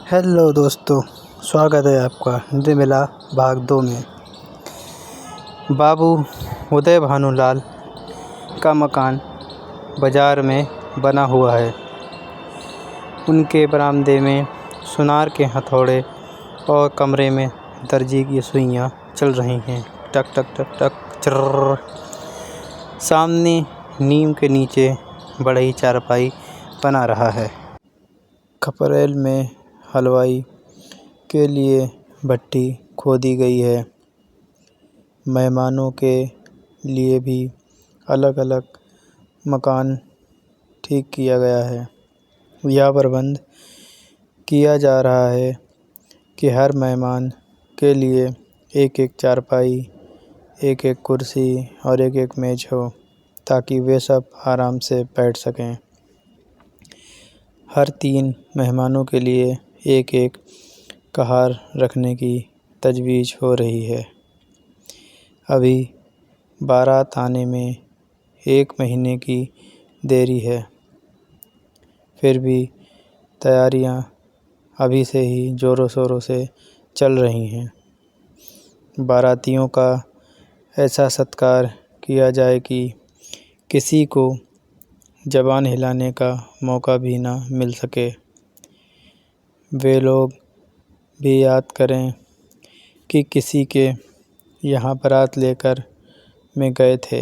Hello दोस्तों, स्वागत है आपका हिंदी मेला भाग 2 में। बाबू उदय भानुलाल का मकान बाज़ार में बना हुआ है। उनके बरामदे में सुनार के हथौड़े और कमरे में दर्जी की सुइयां चल रही हैं, टक टक टक टक चर्र। सामने नीम के नीचे बड़ी चारपाई बना रहा है। खपरेल में हलवाई के लिए भट्टी खोदी गई है। मेहमानों के लिए भी अलग अलग मकान ठीक किया गया है। यह प्रबंध किया जा रहा है कि हर मेहमान के लिए एक एक चारपाई, एक एक कुर्सी और एक एक मेज हो, ताकि वे सब आराम से बैठ सकें। हर 3 मेहमानों के लिए एक एक कहार रखने की तजवीज़ हो रही है। अभी बारात आने में 1 महीने की देरी है, फिर भी तैयारियां अभी से ही ज़ोरों शोरों से चल रही हैं। बारातियों का ऐसा सत्कार किया जाए कि किसी को ज़बान हिलाने का मौका भी ना मिल सके। वे लोग भी याद करें कि किसी के यहाँ बारात लेकर मैं गए थे।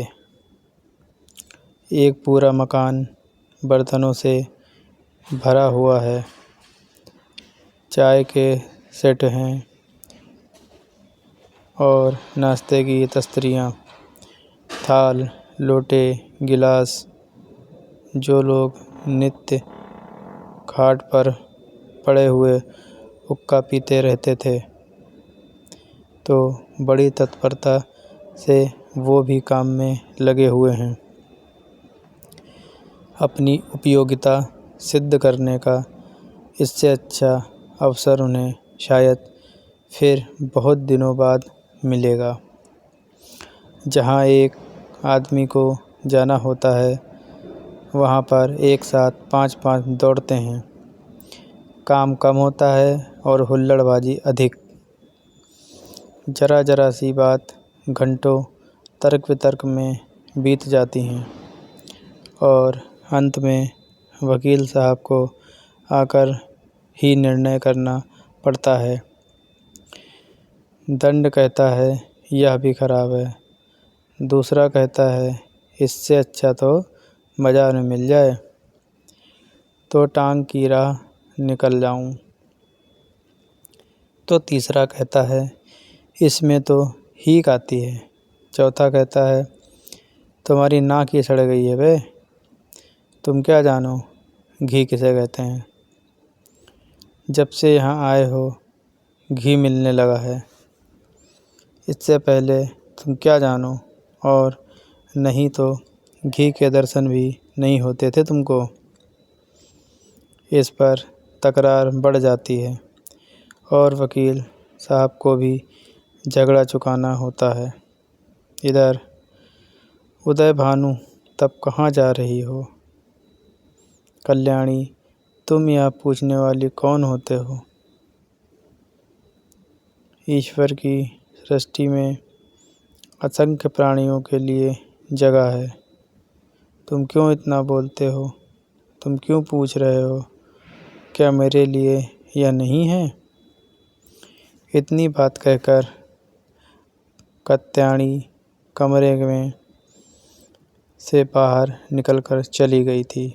एक पूरा मकान बर्तनों से भरा हुआ है। चाय के सेट हैं और नाश्ते की तस्तरियाँ, थाल, लोटे, गिलास। जो लोग नित्य खाट पर पड़े हुए हुक्का पीते रहते थे, तो बड़ी तत्परता से वो भी काम में लगे हुए हैं। अपनी उपयोगिता सिद्ध करने का इससे अच्छा अवसर उन्हें शायद फिर बहुत दिनों बाद मिलेगा। जहाँ एक आदमी को जाना होता है, वहाँ पर एक साथ 5-5 दौड़ते हैं। काम कम होता है और हुल्लड़बाजी अधिक। जरा जरा सी बात घंटों तर्क वितर्क में बीत जाती हैं और अंत में वकील साहब को आकर ही निर्णय करना पड़ता है। दंड कहता है यह भी खराब है, दूसरा कहता है इससे अच्छा तो बाज़ार में मिल जाए तो टांग की राह निकल जाऊं। तो तीसरा कहता है इसमें तो हीक आती है। चौथा कहता है तुम्हारी नाक ही सड़ गई है बे, तुम क्या जानो घी किसे कहते हैं। जब से यहाँ आए हो घी मिलने लगा है, इससे पहले तुम क्या जानो, और नहीं तो घी के दर्शन भी नहीं होते थे तुमको। इस पर तकरार बढ़ जाती है और वकील साहब को भी झगड़ा चुकाना होता है। इधर उदय भानु तब कहाँ जा रही हो? कल्याणी, तुम यह पूछने वाली कौन होते हो? ईश्वर की सृष्टि में असंख्य प्राणियों के लिए जगह है। तुम क्यों इतना बोलते हो? तुम क्यों पूछ रहे हो? क्या मेरे लिए यह नहीं है? इतनी बात कहकर कत्याणी कमरे में से बाहर निकलकर चली गई थी।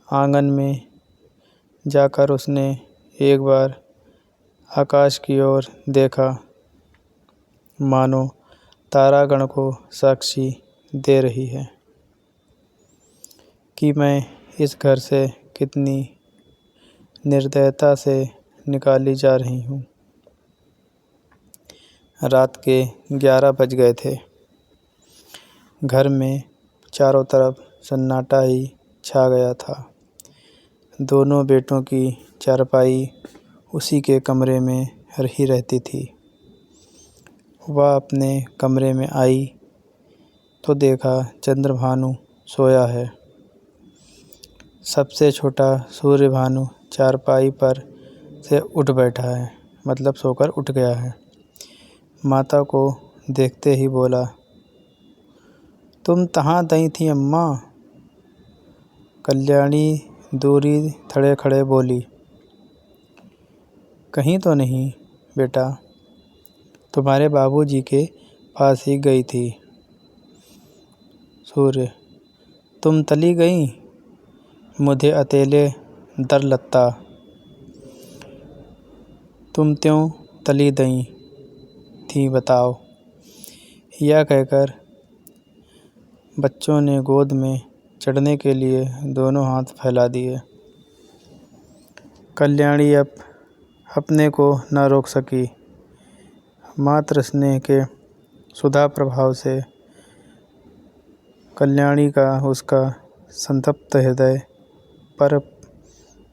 आंगन में जाकर उसने एक बार आकाश की ओर देखा, मानो तारागण को साक्षी दे रही है कि मैं इस घर से कितनी निर्दयता से निकाली जा रही हूँ। रात के 11 बज गए थे। घर में चारों तरफ सन्नाटा ही छा गया था। दोनों बेटों की चारपाई उसी के कमरे में ही रहती थी। वह अपने कमरे में आई तो देखा चंद्रभानु सोया है। सबसे छोटा सूर्यभानु चारपाई पर से उठ बैठा है, मतलब सोकर उठ गया है। माता को देखते ही बोला, तुम तहाँ दई थी अम्मा? कल्याणी दूरी खड़े खड़े बोली, कहीं तो नहीं बेटा, तुम्हारे बाबूजी के पास ही गई थी। सूर्य, तुम तली गई, मुझे अकेले दर लत्ता, तुम त्यों तली दई थी बताओ। यह कहकर बच्चों ने गोद में चढ़ने के लिए दोनों हाथ फैला दिए। कल्याणी अब अपने को न रोक सकी। मातृ स्नेह के सुधा प्रभाव से कल्याणी का उसका संतप्त हृदय पर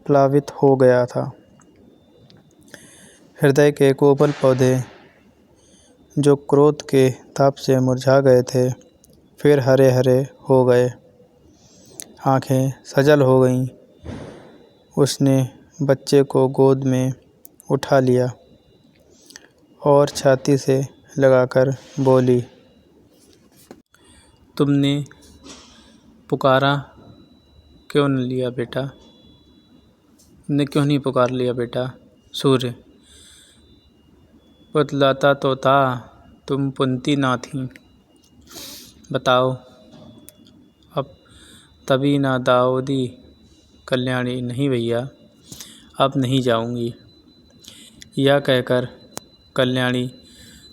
प्लावित हो गया था। हृदय के कोमल पौधे जो क्रोध के ताप से मुरझा गए थे, फिर हरे हरे हो गए। आंखें सजल हो गईं। उसने बच्चे को गोद में उठा लिया और छाती से लगाकर बोली, तुमने पुकारा क्यों न लिया बेटा? तुमने क्यों नहीं पुकार लिया बेटा? सूर्य, पुतलाता तो था, तुम पुनती ना थी। बताओ, अब तभी ना दाऊदी। कल्याणी, नहीं भैया, अब नहीं जाऊंगी। यह कहकर कल्याणी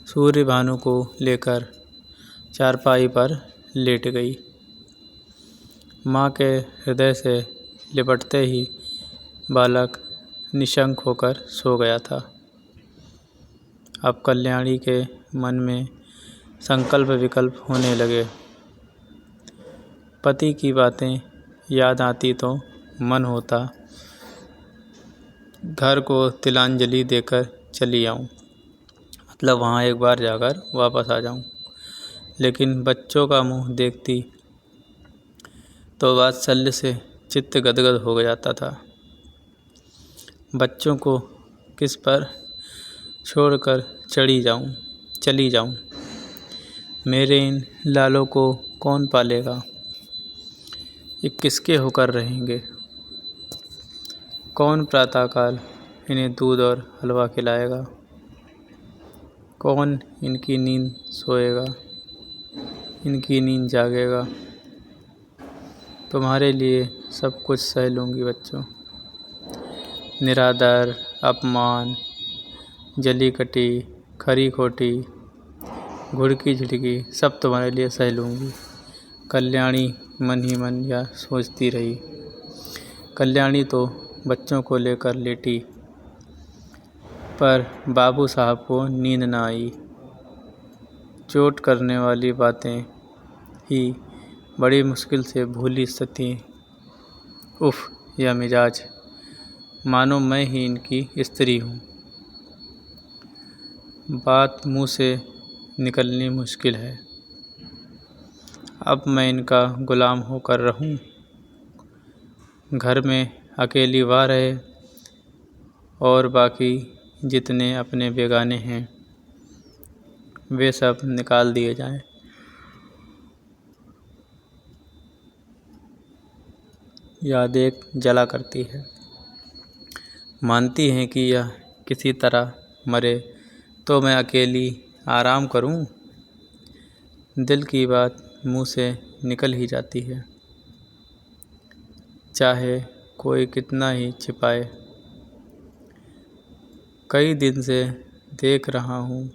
सूर्य भानु को लेकर चारपाई पर लेट गई। माँ के हृदय से लिपटते ही बालक निशंक होकर सो गया था। अब कल्याणी के मन में संकल्प विकल्प होने लगे। पति की बातें याद आती तो मन होता घर को तिलांजलि देकर चली आऊं, मतलब वहाँ एक बार जाकर वापस आ जाऊं। लेकिन बच्चों का मुंह देखती तो वात्सल्य से चित्त गदगद हो जाता था। बच्चों को किस पर छोड़कर चली जाऊं। मेरे इन लालों को कौन पालेगा? ये किसके होकर रहेंगे? कौन प्रातःकाल इन्हें दूध और हलवा खिलाएगा? कौन इनकी नींद सोएगा, इनकी नींद जागेगा? तुम्हारे लिए सब कुछ सह लूँगी बच्चों। निरादर, अपमान, जली कटी, खरी खोटी, घुड़की झिड़की, सब तुम्हारे लिए सह लूँगी। कल्याणी मन ही मन यह सोचती रही। कल्याणी तो बच्चों को लेकर लेटी, पर बाबू साहब को नींद न आई। चोट करने वाली बातें ही बड़ी मुश्किल से भूली सती। उफ़, यह मिजाज, मानो मैं ही इनकी स्त्री हूँ। बात मुँह से निकलनी मुश्किल है। अब मैं इनका गुलाम होकर रहूं। घर में अकेली वह रहे और बाकी जितने अपने बेगाने हैं वे सब निकाल दिए जाएं। याद एक जला करती है। मानती हैं कि यह किसी तरह मरे तो मैं अकेली आराम करूं। दिल की बात मुंह से निकल ही जाती है, चाहे कोई कितना ही छिपाए। कई दिन से देख रहा हूँ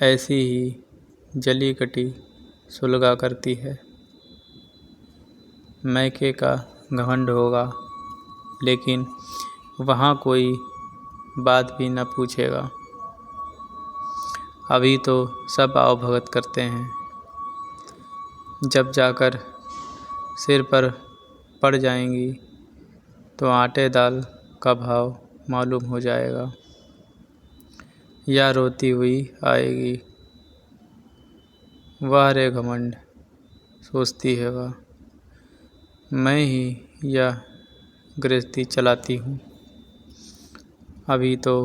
ऐसी ही जली कटी सुलगा करती है। मैके का घमंड होगा, लेकिन वहाँ कोई बात भी न पूछेगा। अभी तो सब आओ भगत करते हैं, जब जाकर सिर पर पड़ जाएंगी तो आटे दाल का भाव मालूम हो जाएगा। या रोती हुई आएगी, वाह रे घमंड, सोचती है वह, मैं ही यह गृहस्थी चलाती हूँ। अभी तो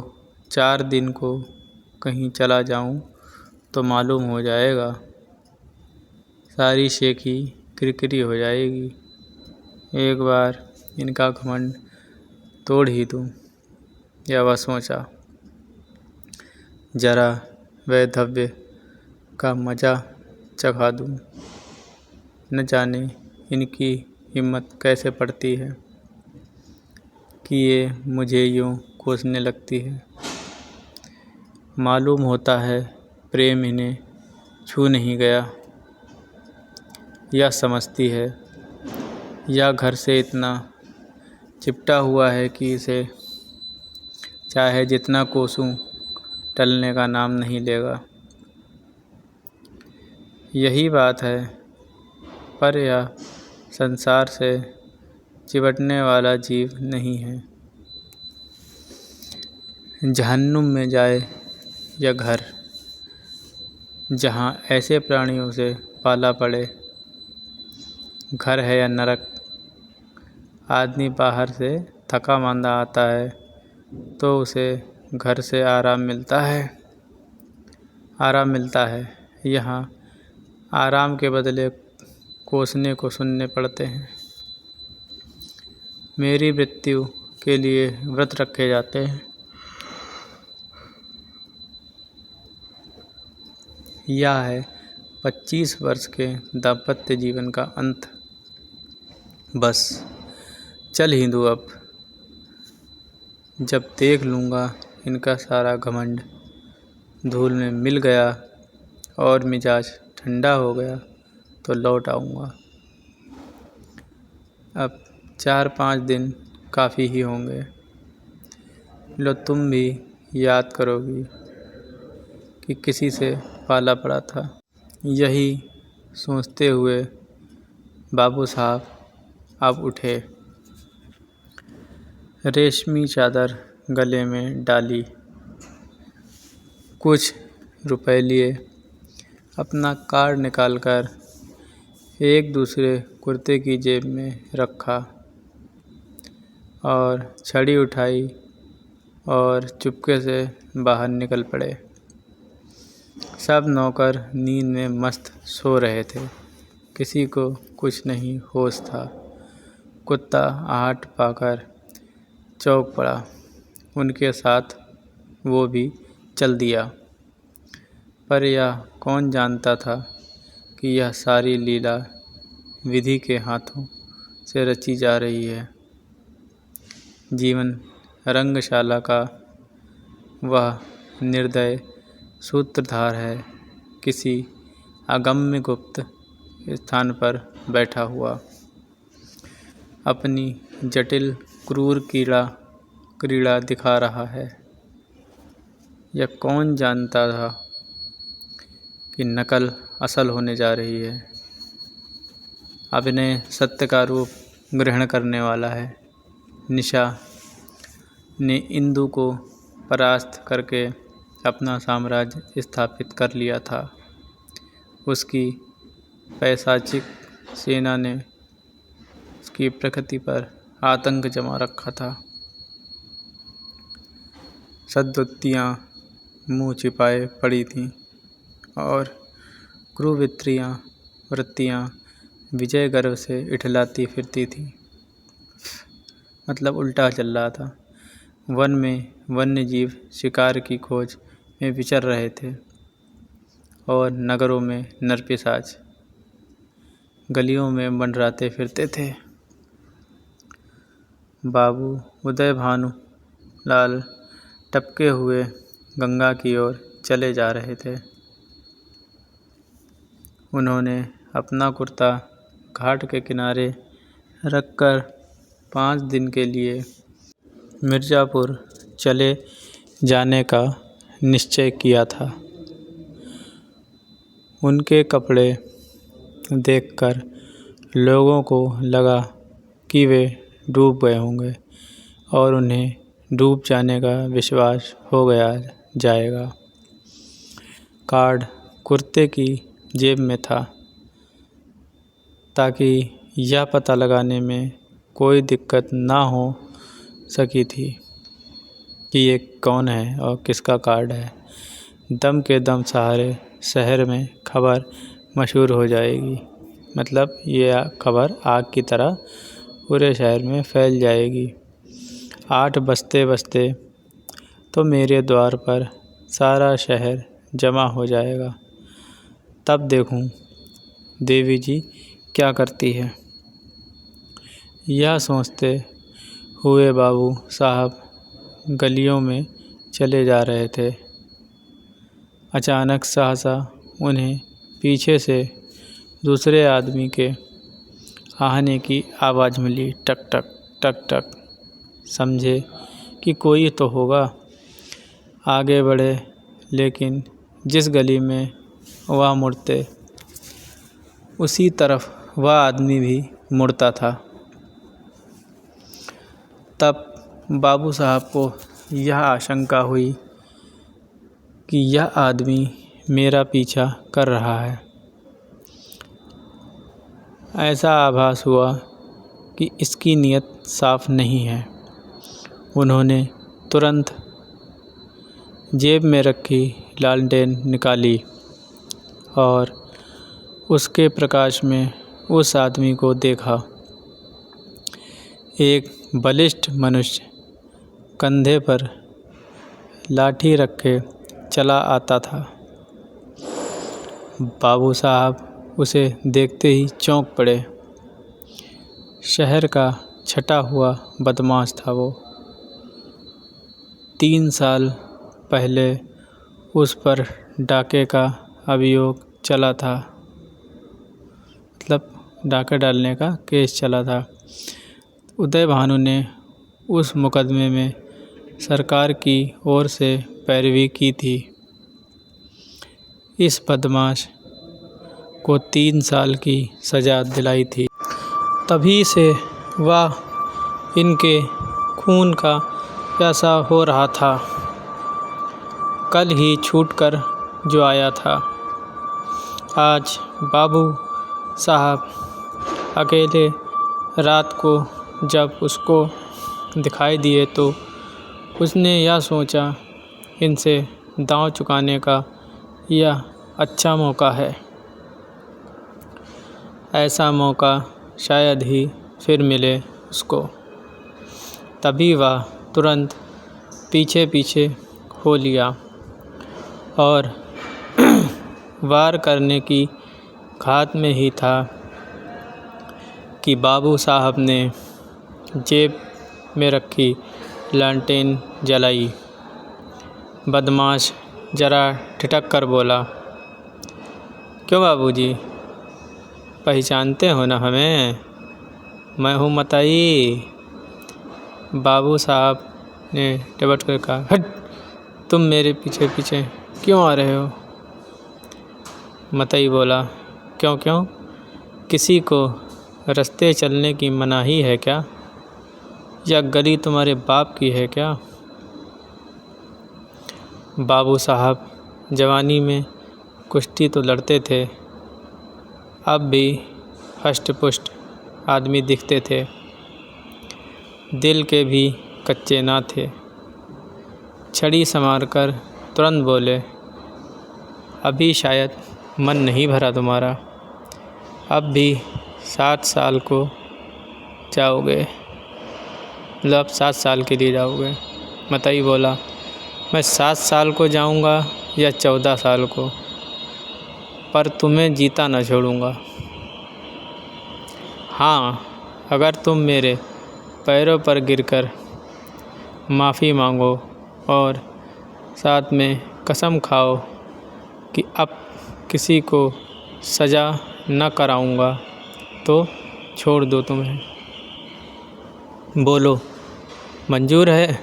4 दिन को कहीं चला जाऊं तो मालूम हो जाएगा, सारी शेखी किरकिरी हो जाएगी। एक बार इनका घमंड तोड़ ही दूं। या वह सोचा, जरा वैधव्य का मज़ा चखा दूं। न जाने इनकी हिम्मत कैसे पड़ती है कि ये मुझे यूँ कोसने लगती है। मालूम होता है प्रेम इन्हें छू नहीं गया, या समझती है, या घर से इतना चिपटा हुआ है कि इसे चाहे जितना कोसूं टलने का नाम नहीं लेगा। यही बात है, पर यह संसार से चिपटने वाला जीव नहीं है। जहन्नुम में जाए या घर, जहाँ ऐसे प्राणियों से पाला पड़े। घर है या नरक, आदमी बाहर से थका मांदा आता है तो उसे घर से आराम मिलता है। यहाँ आराम के बदले कोसने को सुनने पड़ते हैं। मेरी मृत्यु के लिए व्रत रखे जाते हैं। यह है 25 वर्ष के दाम्पत्य जीवन का अंत। बस चल ही दूँ अब, जब देख लूँगा इनका सारा घमंड धूल में मिल गया और मिजाज ठंडा हो गया तो लौट आऊँगा। अब 4-5 दिन काफ़ी ही होंगे। लो तुम भी याद करोगी कि किसी से पाला पड़ा था। यही सोचते हुए बाबू साहब अब उठे, रेशमी चादर गले में डाली, कुछ रुपए लिए, अपना कार्ड निकालकर एक दूसरे कुर्ते की जेब में रखा और छड़ी उठाई और चुपके से बाहर निकल पड़े। सब नौकर नींद में मस्त सो रहे थे, किसी को कुछ नहीं होश था। कुत्ता आहट पाकर चौंक पड़ा, उनके साथ वो भी चल दिया। पर यह कौन जानता था कि यह सारी लीला विधि के हाथों से रची जा रही है। जीवन रंगशाला का वह निर्दय सूत्रधार है, किसी अगम्य गुप्त स्थान पर बैठा हुआ, अपनी जटिल क्रूर क्रीड़ा दिखा रहा है। यह कौन जानता था कि नकल असल होने जा रही है, अभिनय सत्य का रूप ग्रहण करने वाला है। निशा ने इंदु को परास्त करके अपना साम्राज्य स्थापित कर लिया था। उसकी पैशाचिक सेना ने उसकी प्रकृति पर आतंक जमा रखा था। सद्वृत्तियाँ मुँह छिपाए पड़ी थीं और वृत्तियाँ विजय गर्व से इठलाती फिरती थीं। मतलब उल्टा चल रहा था। वन में वन्य जीव शिकार की खोज में विचर रहे थे और नगरों में नरपिशाच गलियों में मंडराते फिरते थे। बाबू उदय भानु लाल टपके हुए गंगा की ओर चले जा रहे थे। उन्होंने अपना कुर्ता घाट के किनारे रखकर 5 दिन के लिए मिर्ज़ापुर चले जाने का निश्चय किया था। उनके कपड़े देखकर लोगों को लगा कि वे डूब गए होंगे और उन्हें डूब जाने का विश्वास हो जाएगा। कार्ड कुर्ते की जेब में था ताकि यह पता लगाने में कोई दिक्कत ना हो सकी थी कि ये कौन है और किसका कार्ड है। दम के दम सहारे शहर में खबर मशहूर हो जाएगी। मतलब ये खबर आग की तरह पूरे शहर में फैल जाएगी। 8 बजते बजते तो मेरे द्वार पर सारा शहर जमा हो जाएगा। तब देखूं देवी जी क्या करती है। यह सोचते हुए बाबू साहब गलियों में चले जा रहे थे। अचानक सहसा उन्हें पीछे से दूसरे आदमी के आने की आवाज़ मिली। टक टक टक टक। समझे कि कोई तो होगा। आगे बढ़े, लेकिन जिस गली में वह मुड़ते उसी तरफ वह आदमी भी मुड़ता था। तब बाबू साहब को यह आशंका हुई कि यह आदमी मेरा पीछा कर रहा है। ऐसा आभास हुआ कि इसकी नीयत साफ नहीं है। उन्होंने तुरंत जेब में रखी लालटेन निकाली और उसके प्रकाश में उस आदमी को देखा। एक बलिष्ठ मनुष्य कंधे पर लाठी रखे चला आता था। बाबू साहब उसे देखते ही चौंक पड़े। शहर का छटा हुआ बदमाश था वो। 3 साल पहले उस पर डाके का अभियोग चला था। मतलब डाका डालने का केस चला था। उदय भानु ने उस मुकदमे में सरकार की ओर से पैरवी की थी। इस बदमाश को 3 साल की सज़ा दिलाई थी। तभी से वह इनके खून का प्यासा हो रहा था। कल ही छूटकर जो आया था। आज बाबू साहब अकेले रात को जब उसको दिखाई दिए तो उसने यह सोचा इनसे दांव चुकाने का यह अच्छा मौका है। ऐसा मौका शायद ही फिर मिले उसको। तभी वह तुरंत पीछे पीछे हो लिया और वार करने की घात में ही था कि बाबू साहब ने जेब में रखी लालटेन जलाई। बदमाश जरा ठिठक कर बोला, क्यों बाबूजी, पहचानते हो ना हमें? मैं हूँ मताई। बाबू साहब ने डबट कर कहा, हट, तुम मेरे पीछे पीछे क्यों आ रहे हो? मताई बोला, क्यों क्यों, किसी को रास्ते चलने की मनाही है क्या? या गली तुम्हारे बाप की है क्या? बाबू साहब जवानी में कुश्ती तो लड़ते थे, अब भी हष्ट पुष्ट आदमी दिखते थे। दिल के भी कच्चे ना थे। छड़ी संवार कर तुरंत बोले, अभी शायद मन नहीं भरा तुम्हारा, अब भी 7 साल को जाओगे, मतलब 7 साल के लिए जाओगे। मताई बोला, मैं 7 साल को जाऊंगा या 14 साल को, पर तुम्हें जीता न छोड़ूंगा। हाँ, अगर तुम मेरे पैरों पर गिरकर माफ़ी मांगो और साथ में कसम खाओ कि अब किसी को सज़ा न कराऊंगा तो छोड़ दो तुम्हें। बोलो, मंजूर है?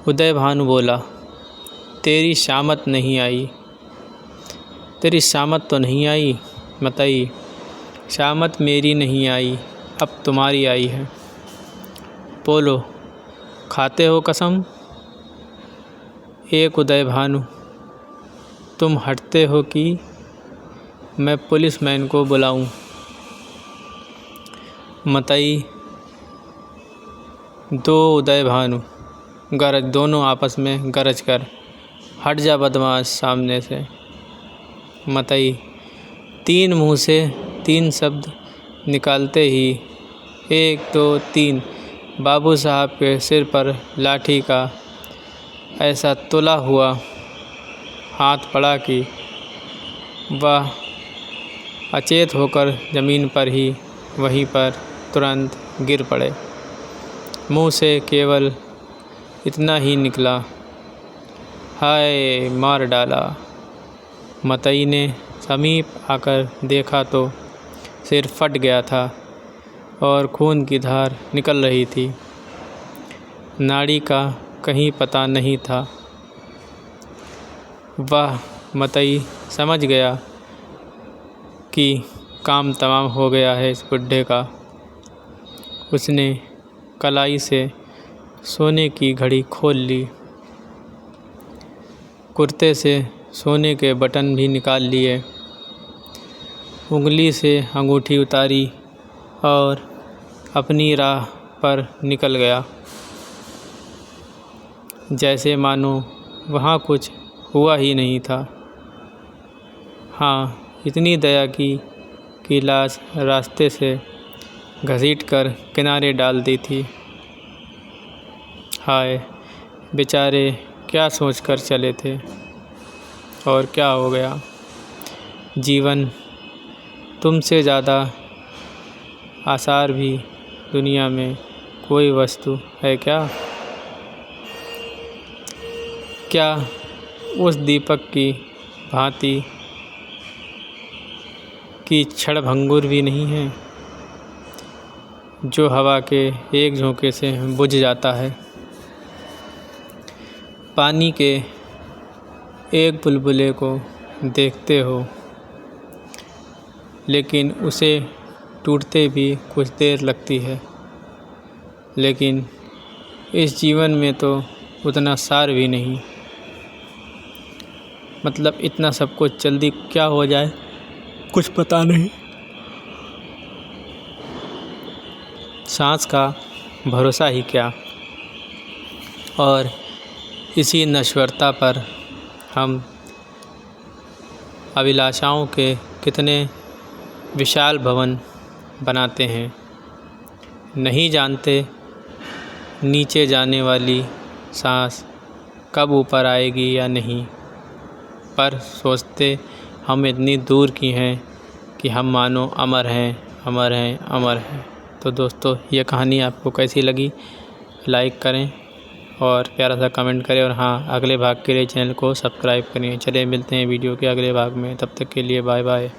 उदय भानु बोला, तेरी शामत नहीं आई। तेरी शामत तो नहीं आई मताई, शामत मेरी नहीं आई, अब तुम्हारी आई है। बोलो, खाते हो कसम? एक उदय भानु, तुम हटते हो कि मैं पुलिसमैन को बुलाऊं? मताई, 2 उदय भानु, दोनों आपस में गरज कर, हट जा बदमाश सामने से। मतई 3 मुँह से 3 शब्द निकालते ही 1 2 3 बाबू साहब के सिर पर लाठी का ऐसा तुला हुआ हाथ पड़ा कि वह अचेत होकर ज़मीन पर ही वहीं पर तुरंत गिर पड़े। मुँह से केवल इतना ही निकला, हाय मार डाला। मतई ने समीप आकर देखा तो सिर फट गया था और खून की धार निकल रही थी। नाड़ी का कहीं पता नहीं था। वह मतई समझ गया कि काम तमाम हो गया है इस बुड्ढे का। उसने कलाई से सोने की घड़ी खोल ली, कुर्ते से सोने के बटन भी निकाल लिए, उंगली से अंगूठी उतारी और अपनी राह पर निकल गया, जैसे मानो वहाँ कुछ हुआ ही नहीं था। हाँ, इतनी दया की कि लाश रास्ते से घसीटकर किनारे डाल दी थी। हाय बेचारे, क्या सोचकर चले थे और क्या हो गया। जीवन तुमसे ज़्यादा आसार भी दुनिया में कोई वस्तु है क्या? क्या उस दीपक की भांति की क्षणभंगुर भी नहीं है, जो हवा के एक झोंके से बुझ जाता है। पानी के एक बुलबुले को देखते हो, लेकिन उसे टूटते भी कुछ देर लगती है। लेकिन इस जीवन में तो उतना सार भी नहीं, मतलब इतना सब कुछ जल्दी क्या हो जाए कुछ पता नहीं। सांस का भरोसा ही क्या। और इसी नश्वरता पर हम अभिलाषाओं के कितने विशाल भवन बनाते हैं। नहीं जानते नीचे जाने वाली सांस कब ऊपर आएगी या नहीं, पर सोचते हम इतनी दूर की हैं कि हम मानो अमर हैं, अमर हैं, अमर हैं। तो दोस्तों, ये कहानी आपको कैसी लगी लाइक करें और प्यारा सा कमेंट करें, और हाँ, अगले भाग के लिए चैनल को सब्सक्राइब करें। चलिए मिलते हैं वीडियो के अगले भाग में, तब तक के लिए बाय बाय।